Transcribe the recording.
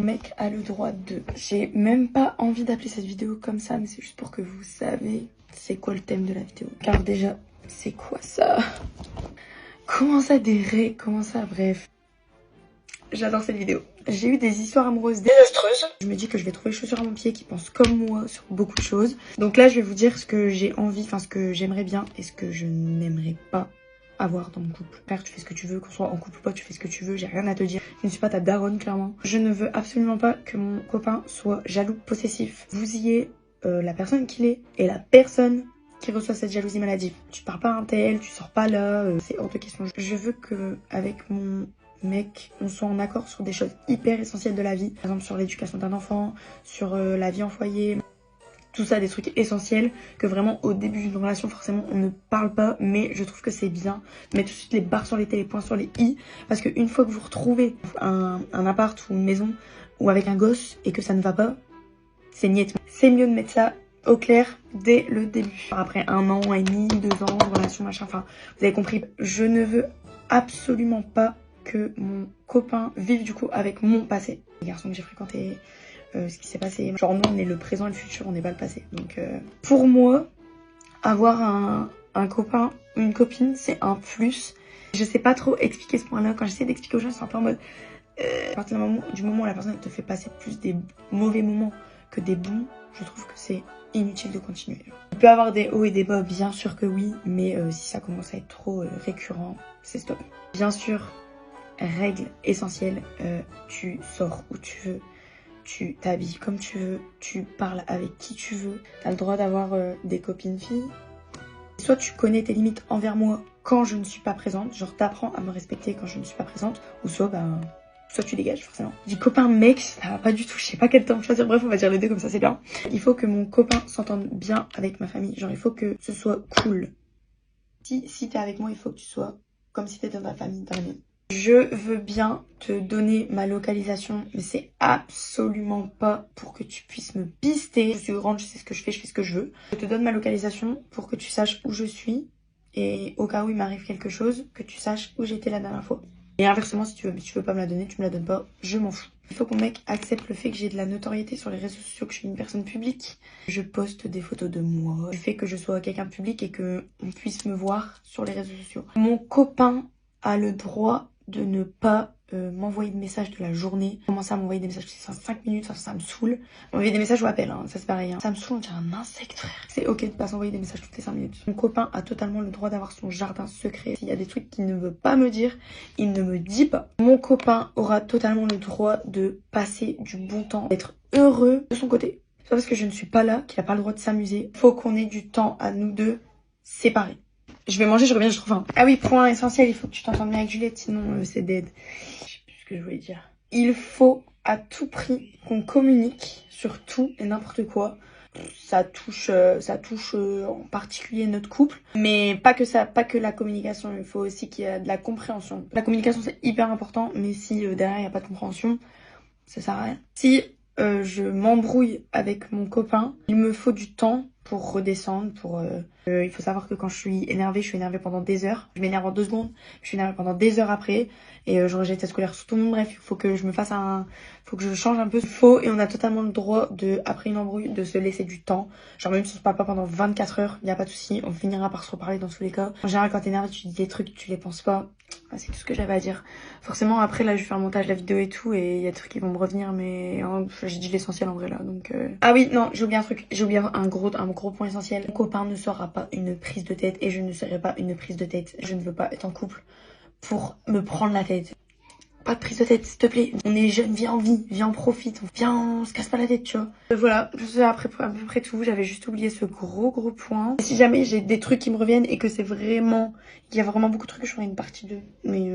mec a le droit de... J'ai même pas envie d'appeler cette vidéo comme ça, mais c'est juste pour que vous savez c'est quoi le thème de la vidéo. Car déjà, c'est quoi ça? Comment ça des règles? Comment ça? Bref. J'adore cette vidéo. J'ai eu des histoires amoureuses désastreuses. Je me dis que je vais trouver chaussures à mon pied qui pensent comme moi sur beaucoup de choses. Donc là, je vais vous dire ce que j'ai envie, enfin ce que j'aimerais bien et ce que je n'aimerais pas avoir dans mon couple. Frère, tu fais ce que tu veux, qu'on soit en couple ou pas, tu fais ce que tu veux, j'ai rien à te dire. Je ne suis pas ta daronne, clairement. Je ne veux absolument pas que mon copain soit jaloux, possessif. Vous y êtes la personne qu'il est et la personne qui reçoit cette jalousie maladive. Tu parles pas à un tel, tu sors pas là, c'est hors de question. Je veux que avec mon mec, on soit en accord sur des choses hyper essentielles de la vie. Par exemple sur l'éducation d'un enfant, sur la vie en foyer. Tout ça, des trucs essentiels que vraiment au début d'une relation, forcément, on ne parle pas. Mais je trouve que c'est bien de mettre tout de suite les barres sur les T, les points sur les i. Parce qu'une fois que vous retrouvez un appart ou une maison ou avec un gosse et que ça ne va pas, c'est niet. C'est mieux de mettre ça au clair dès le début. Après 1 an et demi, 2 ans de relation, machin, enfin, vous avez compris. Je ne veux absolument pas que mon copain vive du coup avec mon passé. Les garçons que j'ai fréquentés, ce qui s'est passé. Genre nous on est le présent et le futur, on n'est pas le passé. Donc pour moi, avoir un copain ou une copine, c'est un plus. Je sais pas trop expliquer ce point-là. Quand j'essaie d'expliquer aux gens, c'est un peu en mode... à partir du moment où la personne te fait passer plus des mauvais moments que des bons, je trouve que c'est inutile de continuer. Il peut y avoir des hauts et des bas, bien sûr que oui, mais si ça commence à être trop récurrent, c'est stop. Bien sûr, règle essentielle, tu sors où tu veux, tu t'habilles comme tu veux, tu parles avec qui tu veux, t'as le droit d'avoir des copines filles. Soit tu connais tes limites envers moi quand je ne suis pas présente, genre t'apprends à me respecter quand je ne suis pas présente, ou soit soit tu dégages forcément. Du copain mec, ça va pas du tout, je sais pas quel temps choisir, bref on va dire les deux comme ça c'est bien. Il faut que mon copain s'entende bien avec ma famille, genre il faut que ce soit cool. Si t'es avec moi, il faut que tu sois comme si t'étais dans ta famille, dans la mienne. Je veux bien te donner ma localisation, mais c'est absolument pas pour que tu puisses me pister. Je suis grande, je sais ce que je fais ce que je veux. Je te donne ma localisation pour que tu saches où je suis et au cas où il m'arrive quelque chose, que tu saches où j'étais la dernière fois. Et inversement, si tu veux pas me la donner, tu me la donnes pas, je m'en fous. Il faut que mon mec accepte le fait que j'ai de la notoriété sur les réseaux sociaux, que je suis une personne publique. Je poste des photos de moi, le fait que je sois quelqu'un de public et que on puisse me voir sur les réseaux sociaux. Mon copain a le droit de ne pas m'envoyer de messages de la journée. Commencer à m'envoyer des messages, c'est 5 minutes, ça me saoule. M'envoyer des messages ou appels, hein, ça c'est pareil. Hein. Ça me saoule, on dirait un insecte, frère. C'est ok de pas s'envoyer des messages toutes les 5 minutes. Mon copain a totalement le droit d'avoir son jardin secret. S'il y a des trucs qu'il ne veut pas me dire, il ne me dit pas. Mon copain aura totalement le droit de passer du bon temps, d'être heureux de son côté. C'est pas parce que je ne suis pas là qu'il a pas le droit de s'amuser. Faut qu'on ait du temps à nous deux séparés. Je vais manger, je reviens, je trouve faim. Ah oui, point essentiel, il faut que tu t'entendes bien avec Juliette, sinon c'est dead. Je sais plus ce que je voulais dire. Il faut à tout prix qu'on communique sur tout et n'importe quoi. Ça touche en particulier notre couple, mais pas que la communication, il faut aussi qu'il y ait de la compréhension. La communication c'est hyper important, mais si derrière il n'y a pas de compréhension, ça sert à rien. Si je m'embrouille avec mon copain, il me faut du temps pour redescendre, il faut savoir que quand je suis énervée pendant des heures. Je m'énerve en 2 secondes, je suis énervée pendant des heures après et je rejette cette colère sur tout le monde. Bref, il faut que je me fasse faut que je change un peu. Et on a totalement le droit après une embrouille, de se laisser du temps. Genre même si on se parle pas pendant 24 heures, il n'y a pas de souci, on finira par se reparler dans tous les cas. En général, quand t'es énervé, tu dis des trucs, tu les penses pas. C'est tout ce que j'avais à dire. Forcément, après, là, je vais faire le montage de la vidéo et tout, et il y a des trucs qui vont me revenir, mais j'ai dit l'essentiel en vrai, là, donc... Ah oui, non, j'ai oublié un truc. J'ai oublié un gros point essentiel. Mon copain ne sera pas une prise de tête, et je ne serai pas une prise de tête. Je ne veux pas être en couple pour me prendre la tête. Pas de prise de tête, s'il te plaît. On est jeunes, viens en vie, viens en profite, on se casse pas la tête, tu vois. Voilà, je sais à peu près tout. J'avais juste oublié ce gros point. Si jamais j'ai des trucs qui me reviennent et que c'est vraiment... Il y a vraiment beaucoup de trucs, je ferai une partie 2. Mais